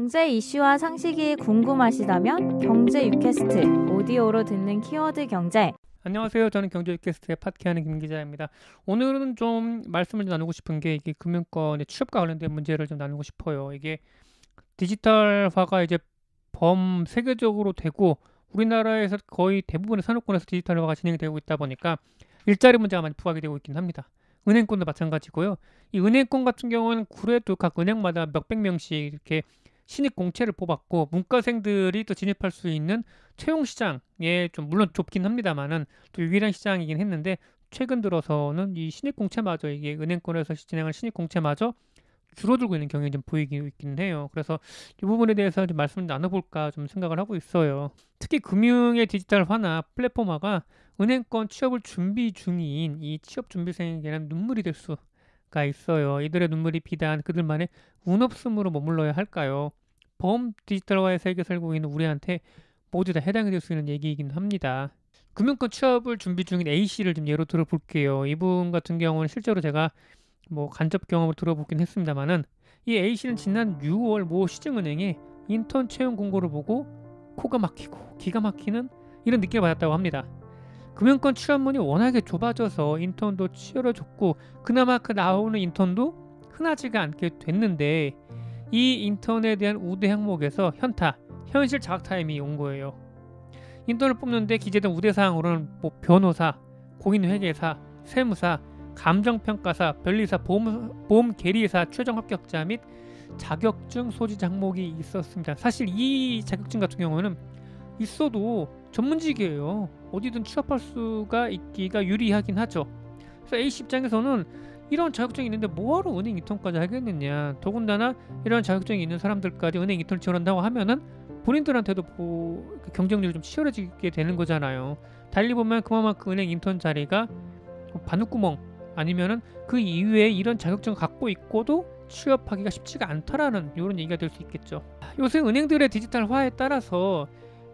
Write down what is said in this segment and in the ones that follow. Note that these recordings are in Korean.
경제 이슈와 상식이 궁금하시다면 경제 유캐스트 오디오로 듣는 키워드 경제. 안녕하세요. 저는 경제 유캐스트의 팟캐하는 김 기자입니다. 오늘은 좀 말씀을 나누고 싶은 게 이게 금융권의 취업과 관련된 문제를 좀 나누고 싶어요. 이게 디지털화가 이제 세계적으로 되고 우리나라에서 거의 대부분의 산업군에서 디지털화가 진행이 되고 있다 보니까 일자리 문제가 많이 부각이 되고 있긴 합니다. 은행권도 마찬가지고요. 이 은행권 같은 경우는 그래도 각 은행마다 몇백 명씩 이렇게 신입 공채를 뽑았고 문과생들이 또 진입할 수 있는 채용 시장에 좀 물론 좁긴 합니다만은 또 유일한 시장이긴 했는데 최근 들어서는 이 신입 공채마저 이게 은행권에서 진행할 신입 공채마저 줄어들고 있는 경향이 좀 보이고 있긴 해요. 그래서 이 부분에 대해서 좀 말씀을 나눠볼까 좀 생각을 하고 있어요. 특히 금융의 디지털화나 플랫폼화가 은행권 취업을 준비 중인 이 취업 준비생에게는 눈물이 될 수가 있어요. 이들의 눈물이 비단 그들만의 운 없음으로 머물러야 할까요? 디지털화의 세계에 살고 있는 우리한테 모두 다 해당이 될 수 있는 얘기이긴 합니다. 금융권 취업을 준비 중인 A씨를 좀 예로 들어볼게요. 이분 같은 경우는 실제로 제가 간접 경험을 들어보긴 했습니다만은 이 A씨는 지난 6월 모 시중은행에 인턴 채용 공고를 보고 코가 막히고 기가 막히는 이런 느낌을 받았다고 합니다. 금융권 취업문이 워낙에 좁아져서 인턴도 치열어졌고 그나마 그 나오는 인턴도 흔하지가 않게 됐는데 이 인턴에 대한 우대 항목에서 현실 자각 타임이 온 거예요. 인턴을 뽑는데 기재된 우대사항으로는 변호사, 공인회계사, 세무사, 감정평가사, 변리사, 보험 계리사 최종 합격자 및 자격증 소지 항목이 있었습니다. 사실 이 자격증 같은 경우는 있어도 전문직이에요. 어디든 취업할 수가 있기가 유리하긴 하죠. 그래서 A씨 입장에서는 이런 자격증이 있는데 뭐하러 은행 인턴까지 하겠느냐. 더군다나 이런 자격증이 있는 사람들까지 은행 인턴을 지원한다고 하면은 본인들한테도 경쟁률이 좀 치열해지게 되는 거잖아요. 달리 보면 그만큼 은행 인턴 자리가 바늘구멍 아니면은 그 이외에 이런 자격증을 갖고 있고도 취업하기가 쉽지가 않다라는 이런 얘기가 될 수 있겠죠. 요새 은행들의 디지털화에 따라서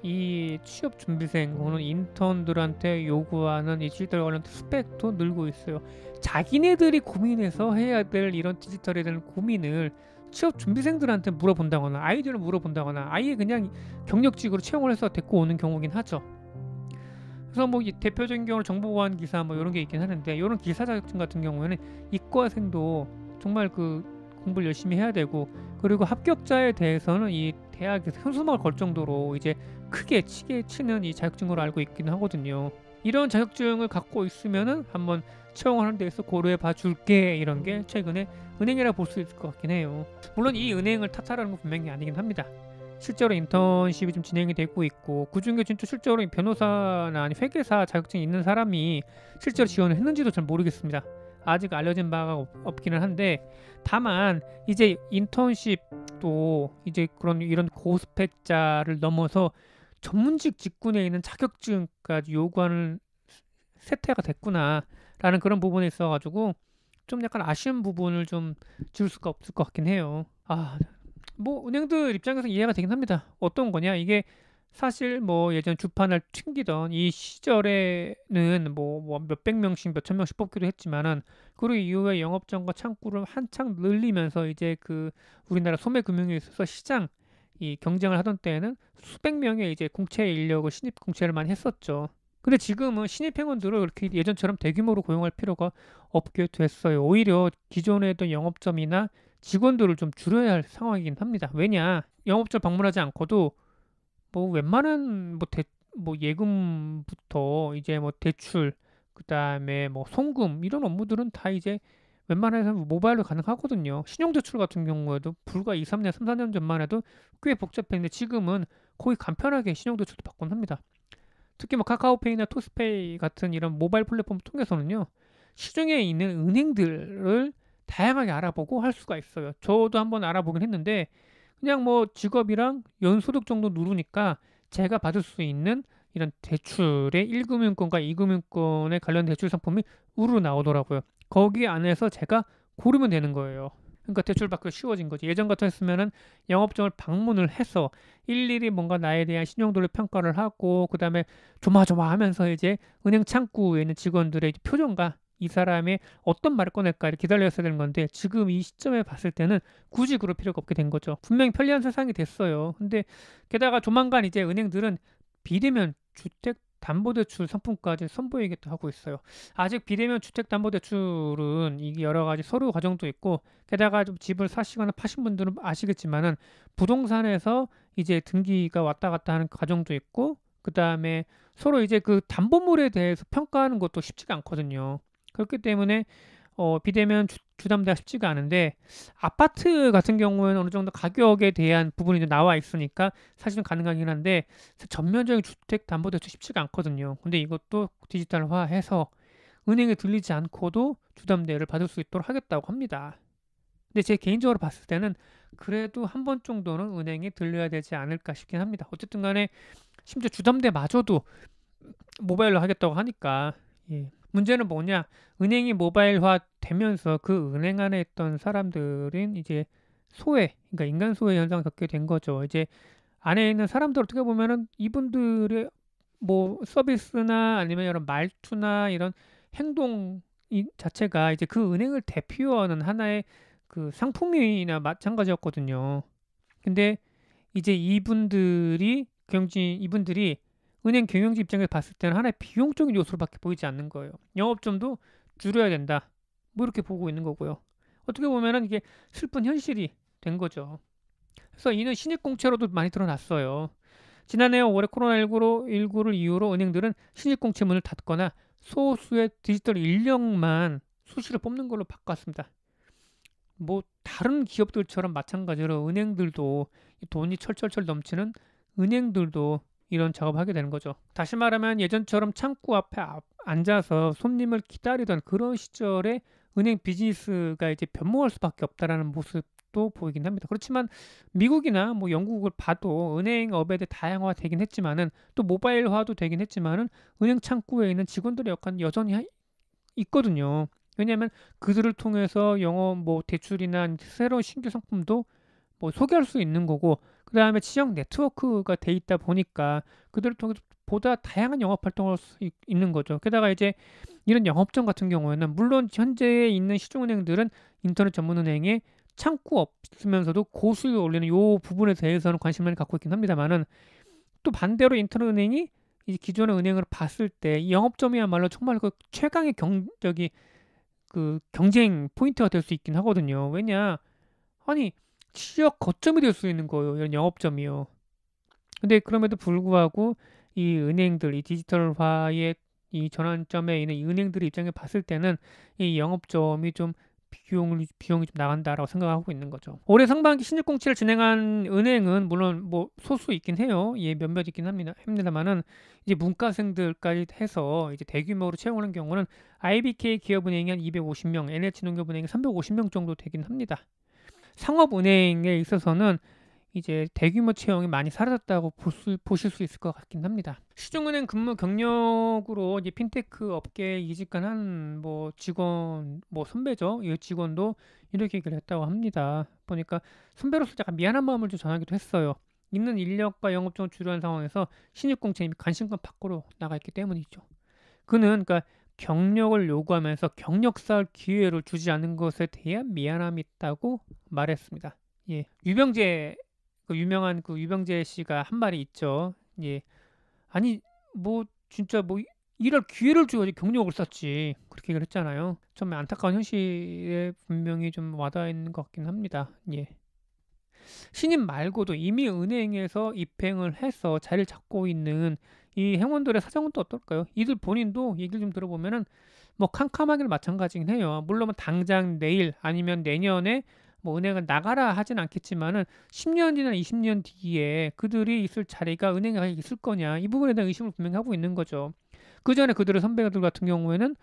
이 취업 준비생 혹은 인턴들한테 요구하는 이 디지털 관련 스펙도 늘고 있어요. 자기네들이 고민해서 해야 될 이런 디지털에 대한 고민을 취업 준비생들한테 물어본다거나 아이디어를 물어본다거나 아예 그냥 경력직으로 채용을 해서 데리고 오는 경우긴 하죠. 그래서 이 대표적인 경우는 정보보안 기사 이런 게 있긴 하는데 이런 기사 자격증 같은 경우에는 이과생도 정말 공부를 열심히 해야 되고 그리고 합격자에 대해서는 이 대학에서 현수막을 걸 정도로 이제 크게 치는 이 자격증으로 알고 있기는 하거든요. 이런 자격증을 갖고 있으면은 한번 채용하는 데서 고려해 봐 줄게 이런 게 최근에 은행이라 볼 수 있을 것 같긴 해요. 물론 이 은행을 탓하라는 건 분명히 아니긴 합니다. 실제로 인턴십이 좀 진행이 되고 있고 그중에 진짜 실제로 변호사나 아니 회계사 자격증이 있는 사람이 실제로 지원을 했는지도 잘 모르겠습니다. 아직 알려진 바가 없기는 한데 다만 이제 인턴십도 이제 이런 고스펙자를 넘어서 전문직 직군에 있는 자격증까지 요구하는 세태가 됐구나라는 그런 부분에 있어가지고 좀 약간 아쉬운 부분을 좀 지울 수가 없을 것 같긴 해요. 은행들 입장에서 이해가 되긴 합니다. 어떤 거냐 이게 사실 예전 주판을 튕기던 이 시절에는 몇백 명씩 몇천 명씩 뽑기도 했지만은 그 이후에 영업정과 창구를 한창 늘리면서 이제 우리나라 소매금융에 있어서 시장 이 경쟁을 하던 때에는 수백 명의 이제 공채 인력을 신입 공채를 많이 했었죠. 근데 지금은 신입 행원들을 그렇게 예전처럼 대규모로 고용할 필요가 없게 됐어요. 오히려 기존에 있던 영업점이나 직원들을 좀 줄여야 할 상황이긴 합니다. 왜냐 영업점 방문하지 않고도 웬만한 예금부터 이제 대출 그다음에 송금 이런 업무들은 다 이제 웬만해서 모바일로 가능하거든요. 신용대출 같은 경우에도 불과 3년 4년 전만 해도 꽤 복잡했는데 지금은 거의 간편하게 신용대출도 받곤 합니다. 특히 카카오페이나 토스페이 같은 이런 모바일 플랫폼을 통해서는요. 시중에 있는 은행들을 다양하게 알아보고 할 수가 있어요. 저도 한번 알아보긴 했는데 그냥 직업이랑 연소득 정도 누르니까 제가 받을 수 있는 이런 대출의 1금융권과 2금융권에 관련 대출 상품이 우르르 나오더라고요. 거기 안에서 제가 고르면 되는 거예요. 그러니까 대출 받기가 쉬워진 거지. 예전 같았으면은 영업점을 방문을 해서 일일이 뭔가 나에 대한 신용도를 평가를 하고 그다음에 조마조마하면서 이제 은행 창구에 있는 직원들의 표정과 이 사람의 어떤 말을 꺼낼까 이렇게 기다렸어야 되는 건데 지금 이 시점에 봤을 때는 굳이 그럴 필요가 없게 된 거죠. 분명히 편리한 세상이 됐어요. 근데 게다가 조만간 이제 은행들은 비대면 주택담보대출 상품까지 선보이겠다 하고 있어요. 아직 비대면 주택담보대출은 이게 여러 가지 서류 과정도 있고 게다가 좀 집을 사시거나 파신 분들은 아시겠지만은 부동산에서 이제 등기가 왔다 갔다 하는 과정도 있고 그 다음에 서로 이제 그 담보물에 대해서 평가하는 것도 쉽지가 않거든요. 그렇기 때문에 비대면 주담대가 쉽지가 않은데 아파트 같은 경우에는 어느 정도 가격에 대한 부분이 좀 나와 있으니까 사실은 가능하긴 한데 전면적인 주택담보대출 쉽지가 않거든요. 근데 이것도 디지털화해서 은행에 들리지 않고도 주담대를 받을 수 있도록 하겠다고 합니다. 근데 제 개인적으로 봤을 때는 그래도 한 번 정도는 은행에 들려야 되지 않을까 싶긴 합니다. 어쨌든 간에 심지어 주담대마저도 모바일로 하겠다고 하니까 예. 문제는 뭐냐? 은행이 모바일화 되면서 그 은행 안에 있던 사람들은 이제 소외, 그러니까 인간 소외 현상을 겪게 된 거죠. 이제 안에 있는 사람들 어떻게 보면은 이분들의 뭐 서비스나 아니면 이런 말투나 이런 행동 자체가 이제 그 은행을 대표하는 하나의 그 상품이나 마찬가지였거든요. 근데 이제 이분들이 은행 경영지 입장에서 봤을 때는 하나의 비용적인 요소로밖에 보이지 않는 거예요. 영업점도 줄여야 된다. 뭐 이렇게 보고 있는 거고요. 어떻게 보면은 이게 슬픈 현실이 된 거죠. 그래서 이는 신입공채로도 많이 드러났어요. 지난해 올해 코로나19를 이유로 은행들은 신입공채 문을 닫거나 소수의 디지털 인력만 수시로 뽑는 걸로 바꿨습니다. 뭐 다른 기업들처럼 마찬가지로 은행들도 돈이 철철철 넘치는 은행들도 이런 작업을 하게 되는 거죠. 다시 말하면 예전처럼 창구 앞에 앉아서 손님을 기다리던 그런 시절에 은행 비즈니스가 이제 변모할 수밖에 없다라는 모습도 보이긴 합니다. 그렇지만 미국이나 뭐 영국을 봐도 은행업에 대해 다양화가 되긴 했지만은 또 모바일화도 되긴 했지만은 은행 창구에 있는 직원들의 역할은 여전히 있거든요. 왜냐하면 그들을 통해서 영업 뭐 대출이나 새로운 신규 상품도 뭐 소개할 수 있는 거고 그 다음에 지역 네트워크가 돼 있다 보니까 그들을 통해서 보다 다양한 영업 활동을 할 수 있는 거죠. 게다가 이제 이런 영업점 같은 경우에는 물론 현재 있는 시중은행들은 인터넷 전문은행에 창구 없으면서도 고수익을 올리는 요 부분에 대해서는 관심을 많이 갖고 있긴 합니다만은 또 반대로 인터넷은행이 이 기존의 은행을 봤을 때 이 영업점이야말로 정말 그 최강의 그 경쟁 포인트가 될 수 있긴 하거든요. 왜냐? 아니 지역 거점이 될 수 있는 거예요. 이런 영업점이요. 근데 그럼에도 불구하고 이 은행들, 이 디지털화의 이 전환점에 있는 이 은행들의 입장에 봤을 때는 이 영업점이 좀 비용이 좀 나간다라고 생각하고 있는 거죠. 올해 상반기 신입공채를 진행한 은행은 물론 뭐 소수 있긴 해요. 예, 몇몇 있긴 합니다만은 이제 문과생들까지 해서 이제 대규모로 채용하는 경우는 IBK 기업은행이 한 250명, NH농협은행이 350명 정도 되긴 합니다. 상업은행에 있어서는 이제 대규모 채용이 많이 사라졌다고 보실 수 있을 것 같긴 합니다. 시중은행 근무 경력으로 이제 핀테크 업계에 이직한 한 뭐 직원, 뭐 선배죠. 이 직원도 이렇게 얘기를 했다고 합니다. 보니까 선배로서 약간 미안한 마음을 좀 전하기도 했어요. 있는 인력과 영업종을 줄여한 상황에서 신입공채 이미 간신건 밖으로 나가 있기 때문이죠. 그는 그러니까 경력을 요구하면서 경력 쌓을 기회를 주지 않는 것에 대한 미안함이 있다고 말했습니다. 예, 유병재 그 유명한 그 유병재 씨가 한 말이 있죠. 예, 아니 뭐 진짜 뭐 일할 기회를 줘야지 경력을 쌓지 그렇게 얘기를 했잖아요. 좀 안타까운 현실에 분명히 좀 와닿아 있는 것 같긴 합니다. 예. 신입 말고도 이미 은행에서 입행을 해서 자리를 잡고 있는 이 행원들의 사정은 또 어떨까요? 이들 본인도 얘기를 좀 들어보면은 뭐 캄캄하기는 마찬가지긴 해요. 물론 뭐 당장 내일 아니면 내년에 뭐 은행을 나가라 하진 않겠지만은 10년 뒤나 20년 뒤에 그들이 있을 자리가 은행에 있을 거냐 이 부분에 대한 의심을 분명히 하고 있는 거죠. 그 전에 그들의 선배들 같은 경우에는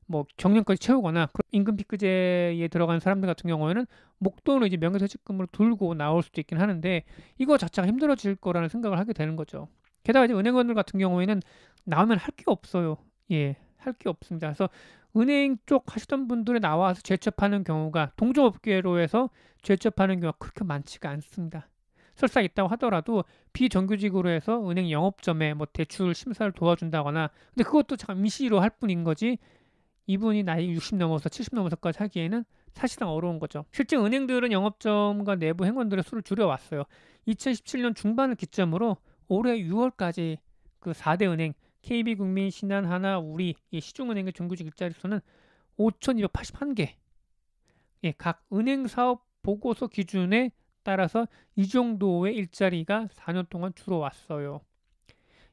뭐 경력까지 채우거나 임금 피크제에 들어간 사람들 같은 경우에는 목돈을 이제 명예퇴직금으로 들고 나올 수도 있긴 하는데 이거 자체가 힘들어질 거라는 생각을 하게 되는 거죠. 게다가 이제 은행원들 같은 경우에는 나오면 할 게 없어요. 예, 할 게 없습니다. 그래서 은행 쪽 하시던 분들이 나와서 재취업하는 경우가 동종업계로 해서 재취업하는 경우가 그렇게 많지가 않습니다. 설사 있다고 하더라도 비정규직으로 해서 은행 영업점에 뭐 대출 심사를 도와준다거나 근데 그것도 잠깐 임시로 할 뿐인 거지 이분이 나이 60 넘어서 70 넘어서까지 하기에는 사실상 어려운 거죠. 실제 은행들은 영업점과 내부 행원들의 수를 줄여왔어요. 2017년 중반을 기점으로 올해 6월까지 그 4대 은행 KB국민, 신한, 하나, 우리 이 시중은행의 정규직 일자리 수는 5,281개. 예, 각 은행 사업 보고서 기준에 따라서 이 정도의 일자리가 4년 동안 줄어왔어요.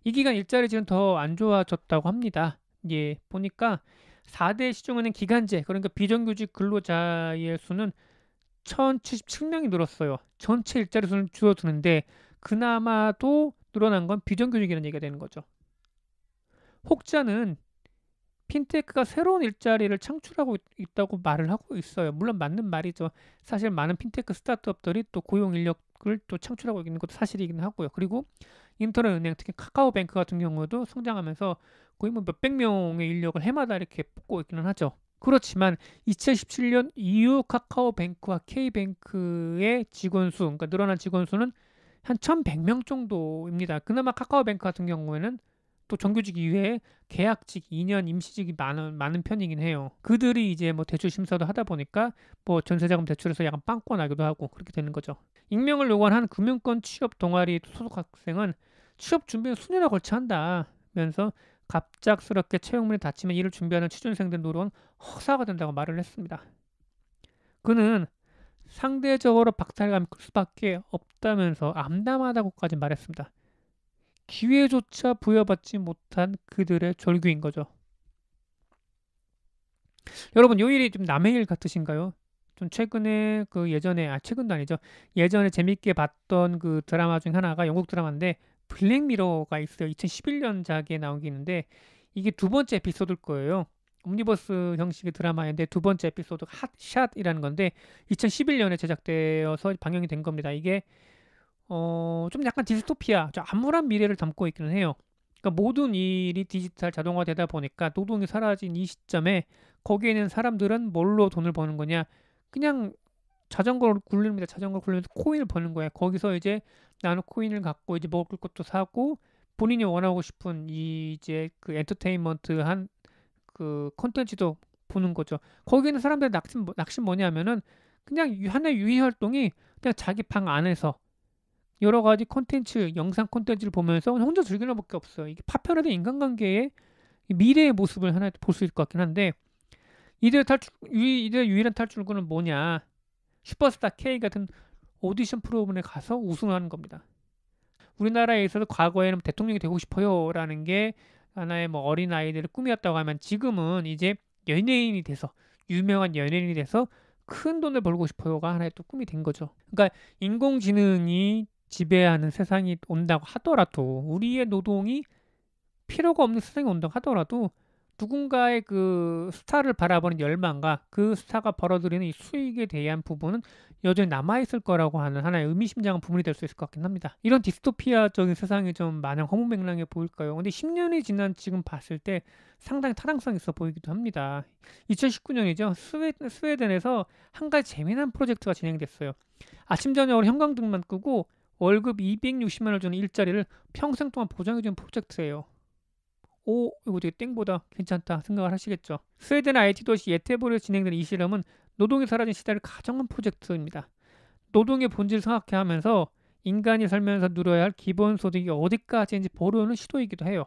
이 기간 일자리질은 더 안 좋아졌다고 합니다. 예, 보니까 4대 시중은행 기간제, 그러니까 비정규직 근로자의 수는 1,077명이 늘었어요. 전체 일자리 수는 줄어드는데 그나마도 늘어난 건 비정규직이라는 얘기가 되는 거죠. 혹자는 핀테크가 새로운 일자리를 창출하고 있다고 말을 하고 있어요. 물론 맞는 말이죠. 사실 많은 핀테크 스타트업들이 또 고용 인력을 또 창출하고 있는 것도 사실이긴 하고요. 그리고 인터넷 은행, 특히 카카오뱅크 같은 경우도 성장하면서 거의 뭐 몇백 명의 인력을 해마다 이렇게 뽑고 있기는 하죠. 그렇지만 2017년 이후 카카오뱅크와 K뱅크의 직원 수, 그러니까 늘어난 직원 수는 한 1,100명 정도입니다. 그나마 카카오뱅크 같은 경우에는 또 정규직 이외에 계약직, 2년 임시직이 많은 편이긴 해요. 그들이 이제 뭐 대출 심사도 하다 보니까 뭐 전세자금 대출에서 약간 빵꾸 나기도 하고 그렇게 되는 거죠. 익명을 요구한 금융권 취업 동아리 소속 학생은 취업 준비는 수년에 걸쳐 한다면서 갑작스럽게 채용문이 닫히면 이를 준비하는 취준생들 노력은 허사가 된다고 말을 했습니다. 그는 상대적으로 박탈감이 클 수밖에 없다면서 암담하다고까지 말했습니다. 기회조차 부여받지 못한 그들의 절규인 거죠. 여러분, 요 일이 좀 남의 일 같으신가요? 좀 최근에 최근도 아니죠. 예전에 재밌게 봤던 그 드라마 중 하나가 영국 드라마인데 블랙미러가 있어요. 2011년작에 나온 게 있는데 이게 두 번째 에피소드일 거예요. 옴니버스 형식의 드라마인데 두 번째 에피소드 핫샷이라는 건데 2011년에 제작되어서 방영이 된 겁니다. 이게 좀 약간 디스토피아, 좀 암울한 미래를 담고 있기는 해요. 그러니까 모든 일이 디지털 자동화되다 보니까 노동이 사라진 이 시점에 거기에 있는 사람들은 뭘로 돈을 버는 거냐? 그냥 자전거를 굴립니다. 자전거 굴리면서 코인을 버는 거야. 거기서 이제 나는 코인을 갖고 이제 먹을 것도 사고 본인이 원하고 싶은 이제 그 엔터테인먼트한 그 콘텐츠도 보는 거죠. 거기 있는 사람들의 낚시 뭐냐면은 그냥 하나의 유희 활동이 그냥 자기 방 안에서 여러 가지 콘텐츠, 영상 콘텐츠를 보면서 혼자 즐기는 것밖에 없어요. 이게 파편화된 인간관계의 미래의 모습을 하나 볼 수 있을 것 같긴 한데 이들의 유일한 탈출구는 뭐냐? 슈퍼스타 K 같은 오디션 프로그램에 가서 우승하는 겁니다. 우리나라에 있어서 과거에는 대통령이 되고 싶어요라는 게 하나의 뭐 어린 아이들의 꿈이었다고 하면 지금은 이제 연예인이 돼서 유명한 연예인이 돼서 큰 돈을 벌고 싶어요가 하나의 또 꿈이 된 거죠. 그러니까 인공지능이 지배하는 세상이 온다고 하더라도 우리의 노동이 필요가 없는 세상이 온다고 하더라도 누군가의 그 스타를 바라보는 열망과 그 스타가 벌어들이는 이 수익에 대한 부분은 여전히 남아있을 거라고 하는 하나의 의미심장한 부분이 될 수 있을 것 같긴 합니다. 이런 디스토피아적인 세상이 좀 마냥 허무맹랑해 보일까요? 근데 10년이 지난 지금 봤을 때 상당히 타당성 있어 보이기도 합니다. 2019년이죠. 스웨덴에서 한 가지 재미난 프로젝트가 진행됐어요. 아침 저녁으로 형광등만 끄고 월급 260만 원을 주는 일자리를 평생 동안 보장해주는 프로젝트예요. 오, 이거 되게 땡보다 괜찮다 생각을 하시겠죠. 스웨덴 IT 도시 예테보르에서 진행되는 이 실험은 노동이 사라진 시대를 가정한 프로젝트입니다. 노동의 본질을 생각해 하면서 인간이 살면서 누려야 할 기본소득이 어디까지인지 보려는 시도이기도 해요.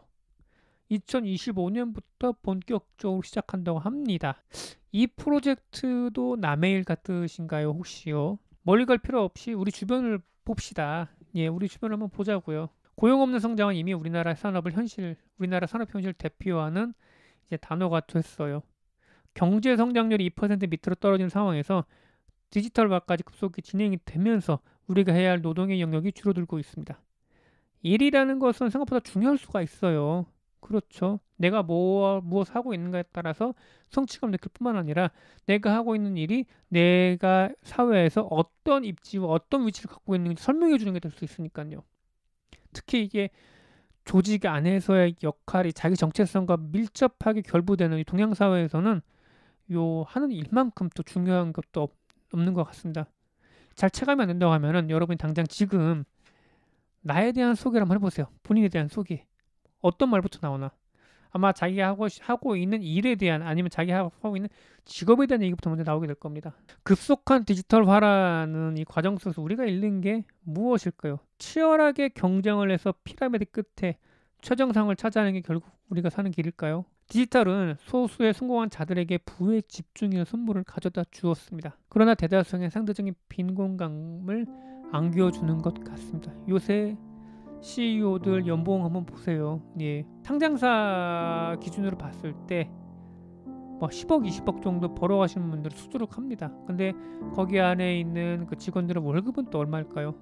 2025년부터 본격적으로 시작한다고 합니다. 이 프로젝트도 남의 일 같으신가요, 혹시요? 멀리 갈 필요 없이 우리 주변을 봅시다. 예, 우리 주변을 한번 보자고요. 고용 없는 성장은 이미 우리나라 산업 현실을 대표하는 이제 단어가 됐어요. 경제 성장률이 2% 밑으로 떨어진 상황에서 디지털화까지 급속히 진행이 되면서 우리가 해야 할 노동의 영역이 줄어들고 있습니다. 일이라는 것은 생각보다 중요할 수가 있어요. 그렇죠. 내가 무엇을 하고 있는가에 따라서 성취감 느낄 뿐만 아니라 내가 하고 있는 일이 내가 사회에서 어떤 입지와 어떤 위치를 갖고 있는지 설명해 주는 게 될 수 있으니까요. 특히 이게 조직 안에서의 역할이 자기 정체성과 밀접하게 결부되는 이 동양 사회에서는 요 하는 일만큼 또 중요한 것도 없는 것 같습니다. 잘 체감이 안 된다고 하면은 여러분이 당장 지금 나에 대한 소개를 한번 해보세요. 본인에 대한 소개. 어떤 말부터 나오나? 아마 자기가 하고 있는 일에 대한 아니면 자기가 하고 있는 직업에 대한 얘기부터 먼저 나오게 될 겁니다. 급속한 디지털화라는 이 과정 속에서 우리가 잃는 게 무엇일까요? 치열하게 경쟁을 해서 피라미드 끝에 최정상을 차지하는 게 결국 우리가 사는 길일까요? 디지털은 소수의 성공한 자들에게 부의 집중의 선물을 가져다 주었습니다. 그러나 대다수의 상대적인 빈 공간을 안겨주는 것 같습니다. 요새 CEO들 연봉 한번 보세요. 예, 상장사 기준으로 봤을 때 뭐 10억, 20억 정도 벌어가시는 분들 수두룩합니다. 근데 거기 안에 있는 그 직원들의 월급은 또 얼마일까요?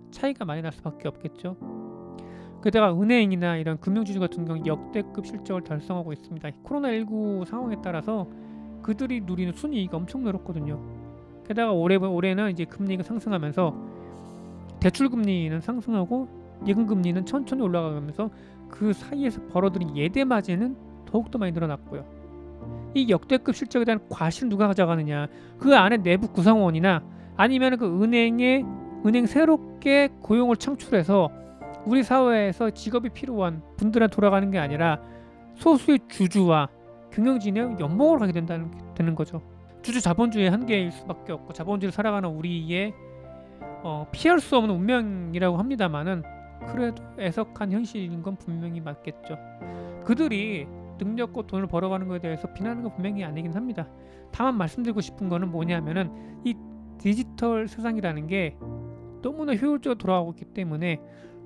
차이가 많이 날 수밖에 없겠죠. 게다가 은행이나 이런 금융지주 같은 경우 역대급 실적을 달성하고 있습니다. 코로나19 상황에 따라서 그들이 누리는 순이익이 엄청 늘었거든요. 게다가 올해는 이제 금리가 상승하면서 대출 금리는 상승하고 예금 금리는 천천히 올라가면서 그 사이에서 벌어들인 예대 마진은 더욱더 많이 늘어났고요. 이 역대급 실적에 대한 과실을 누가 가져가느냐? 그 안에 내부 구성원이나 아니면 그 은행 새롭게 고용을 창출해서 우리 사회에서 직업이 필요한 분들한테 돌아가는 게 아니라 소수의 주주와 경영진의 연봉으로 가게 되는 거죠. 주주 자본주의의 한계일 수밖에 없고 자본주의를 살아가는 우리의 피할 수 없는 운명이라고 합니다만은 그래도 애석한 현실인 건 분명히 맞겠죠. 그들이 능력과 돈을 벌어가는 것에 대해서 비난하는 건 분명히 아니긴 합니다. 다만 말씀드리고 싶은 거는 뭐냐면은 이 디지털 세상이라는 게 너무나 효율적으로 돌아가고 있기 때문에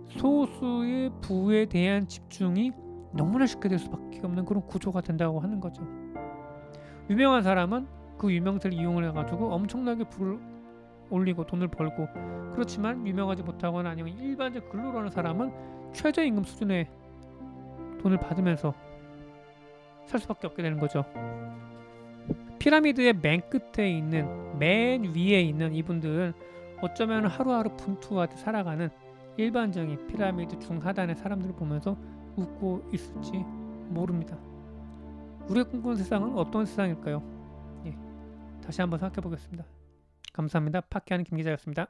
소수의 부에 대한 집중이 너무나 쉽게 될 수밖에 없는 그런 구조가 된다고 하는 거죠. 유명한 사람은 그 유명세를 이용을 해가지고 엄청나게 부를 올리고 돈을 벌고, 그렇지만 유명하지 못하거나 아니면 일반적 근로를 하는 사람은 최저임금 수준의 돈을 받으면서 살 수밖에 없게 되는 거죠. 피라미드의 맨 끝에 있는, 맨 위에 있는 이분들은 어쩌면 하루하루 분투하듯 살아가는 일반적인 피라미드 중하단의 사람들을 보면서 웃고 있을지 모릅니다. 우리가 꿈꾸는 세상은 어떤 세상일까요? 다시 한번 생각해 보겠습니다. 감사합니다. 파키하는 김 기자였습니다.